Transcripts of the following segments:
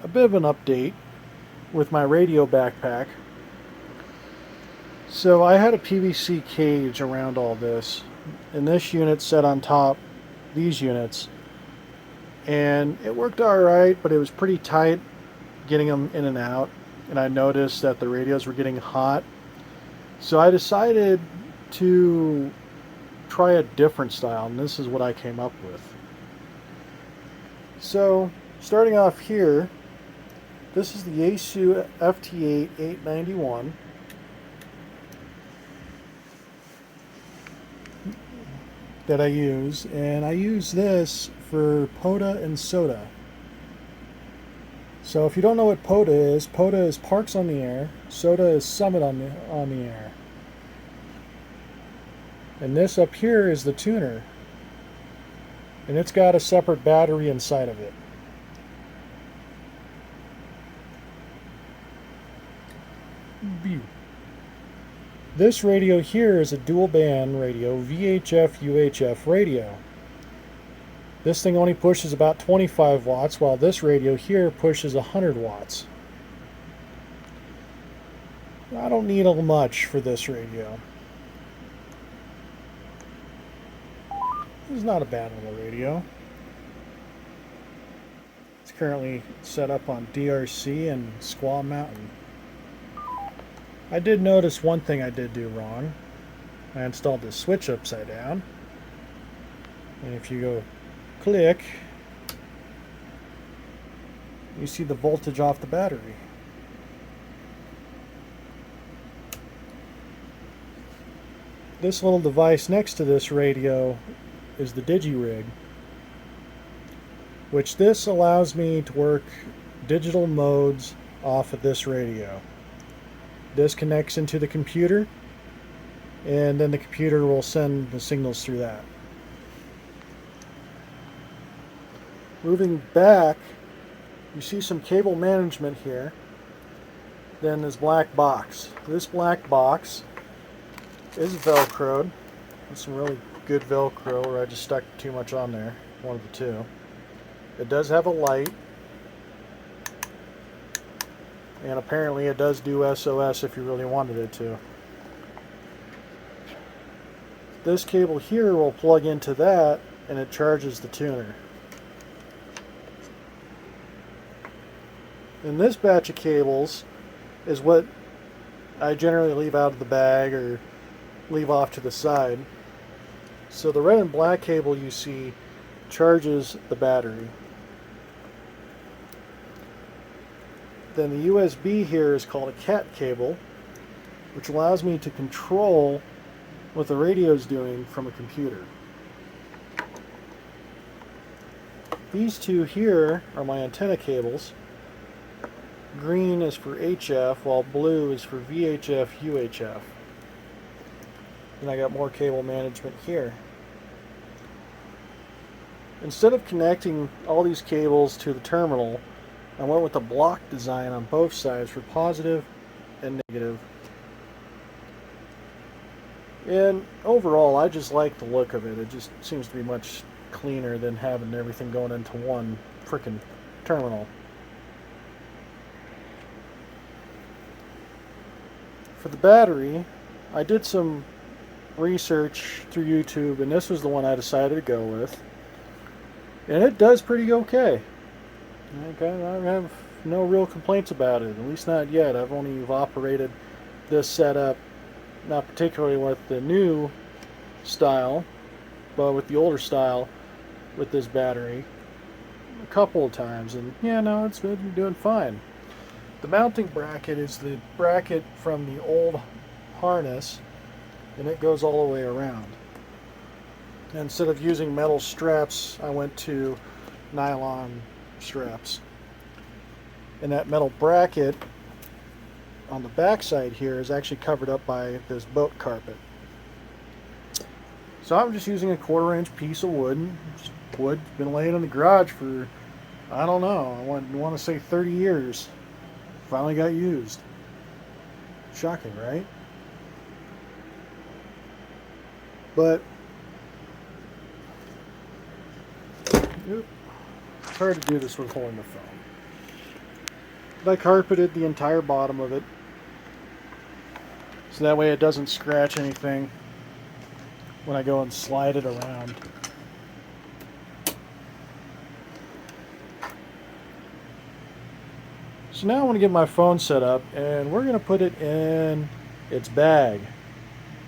a bit of an update with my radio backpack. So I had a PVC cage around all this, and this unit set on top these units, and it worked alright, but it was pretty tight getting them in and out, and I noticed that the radios were getting hot. So I decided to try a different style, and this is what I came up with. So starting off here, this is the Yaesu FT8 891. That I use, and I use this for POTA and SOTA. So if you don't know what POTA is Parks on the Air, SOTA is Summit on the Air. And this up here is the tuner, and it's got a separate battery inside of it. This radio here is a dual band radio, VHF UHF radio. This thing only pushes about 25 watts, while this radio here pushes 100 watts. I don't need much for this radio. This is not a bad little radio. It's currently set up on DRC and Squaw Mountain. I did notice one thing I did do wrong. I installed the switch upside down. And if you go click, you see the voltage off the battery. This little device next to this radio is the DigiRig, which this allows me to work digital modes off of this radio. This connects into the computer, and then the computer will send the signals through that. Moving back, you see some cable management here. Then this black box. This black box is Velcroed. It's some really good Velcro, or I just stuck too much on there. One of the two. It does have a light. And apparently it does do SOS if you really wanted it to. This cable here will plug into that, and it charges the tuner. And this batch of cables is what I generally leave out of the bag or leave off to the side. So the red and black cable you see charges the battery. Then the USB here is called a CAT cable, which allows me to control what the radio is doing from a computer. These two here are my antenna cables. Green is for HF, while blue is for VHF UHF. And I got more cable management here. Instead of connecting all these cables to the terminal, I went with a block design on both sides for positive and negative. And overall, I just like the look of it. It just seems to be much cleaner than having everything going into one frickin' terminal. For the battery, I did some research through YouTube, and this was the one I decided to go with. And it does pretty okay. I have no real complaints about it, at least not yet. I've only operated this setup, not particularly with the new style, but with the older style with this battery a couple of times, and yeah, no, it's good. You're doing fine. The mounting bracket is the bracket from the old harness, and it goes all the way around. And instead of using metal straps, I went to nylon straps. And that metal bracket on the back side here is actually covered up by this boat carpet. So I'm just using a 1/4 inch piece of wood. Wood been laying in the garage for, I don't know, I want to say 30 years. Finally got used. Shocking, right? But it's hard to do this with holding the phone. But I carpeted the entire bottom of it, so that way it doesn't scratch anything when I go and slide it around. So now I want to get my phone set up, and we're going to put it in its bag.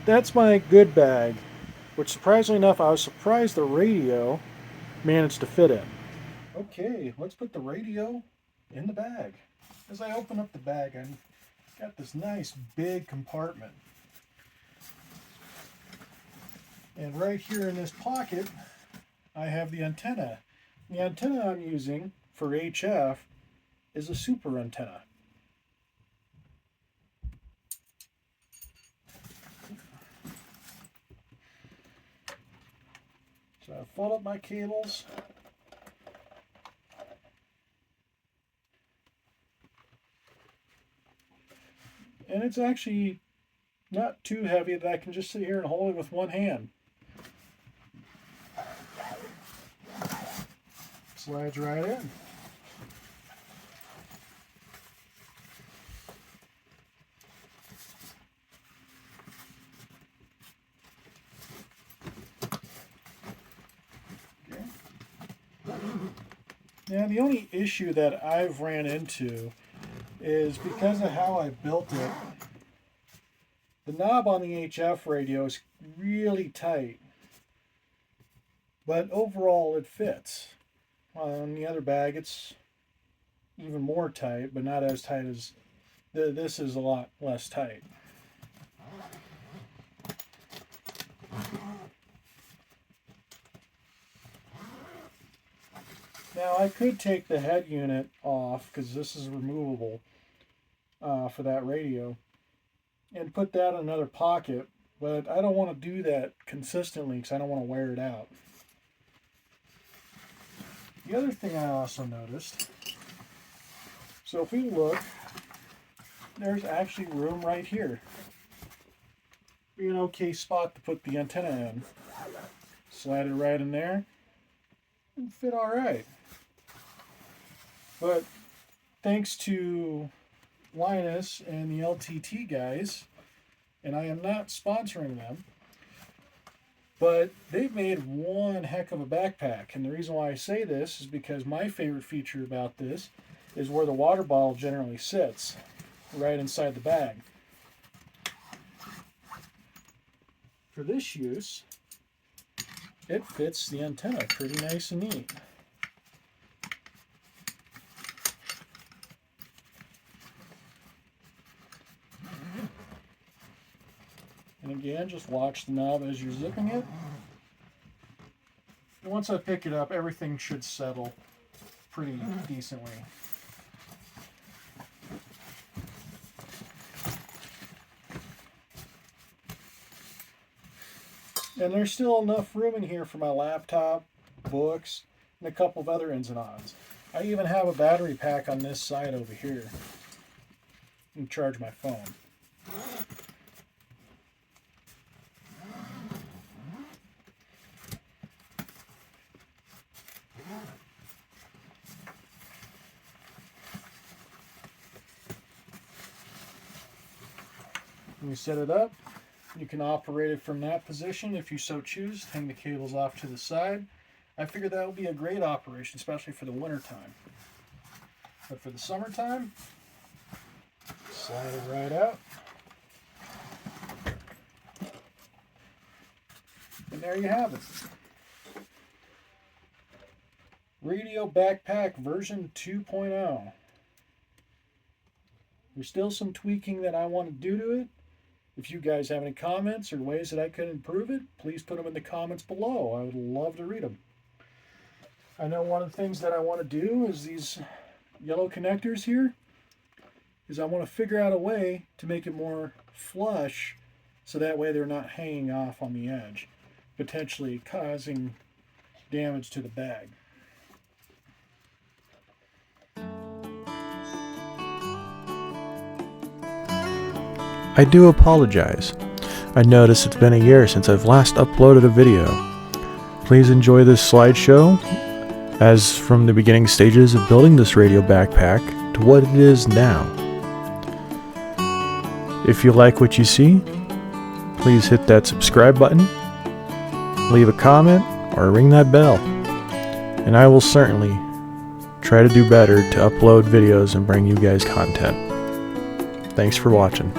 That's my good bag, which surprisingly enough, I was surprised the radio managed to fit in. Okay, let's put the radio in the bag. As I open up the bag, I've got this nice big compartment. And right here in this pocket, I have the antenna. The antenna I'm using for HF is a super antenna. So I fold up my cables. And it's actually not too heavy that I can just sit here and hold it with one hand. Slides right in. Okay. Now the only issue that I've ran into is because of how I built it, the knob on the HF radio is really tight, but overall it fits. On the other bag it's even more tight, but not as tight as this is a lot less tight. Now I could take the head unit off, because this is removable for that radio, and put that in another pocket, but I don't want to do that consistently because I don't want to wear it out. The other thing I also noticed, so if we look, there's actually room right here. Be an okay spot to put the antenna in. Slide it right in there and fit all right. But thanks to Linus and the LTT guys, and I am not sponsoring them, but they've made one heck of a backpack. And the reason why I say this is because my favorite feature about this is where the water bottle generally sits, right inside the bag. For this use, it fits the antenna pretty nice and neat. And again, just watch the knob as you're zipping it. And once I pick it up, everything should settle pretty decently. And there's still enough room in here for my laptop, books, and a couple of other ins and outs. I even have a battery pack on this side over here. And charge my phone. When you set it up, you can operate it from that position if you so choose. Hang the cables off to the side. I figured that would be a great operation, especially for the winter time. But for the summertime, slide it right out. And there you have it. Radio Backpack version 2.0. There's still some tweaking that I want to do to it. If you guys have any comments or ways that I could improve it, please put them in the comments below. I would love to read them. I know one of the things that I want to do is these yellow connectors here, is I want to figure out a way to make it more flush so that way they're not hanging off on the edge, potentially causing damage to the bag. I do apologize. I noticed it's been a year since I've last uploaded a video. Please enjoy this slideshow as from the beginning stages of building this radio backpack to to what it is now. If you like what you see, please hit that subscribe button, leave a comment, or ring that bell, and I will certainly try to do better to upload videos and bring you guys content. Thanks for watching.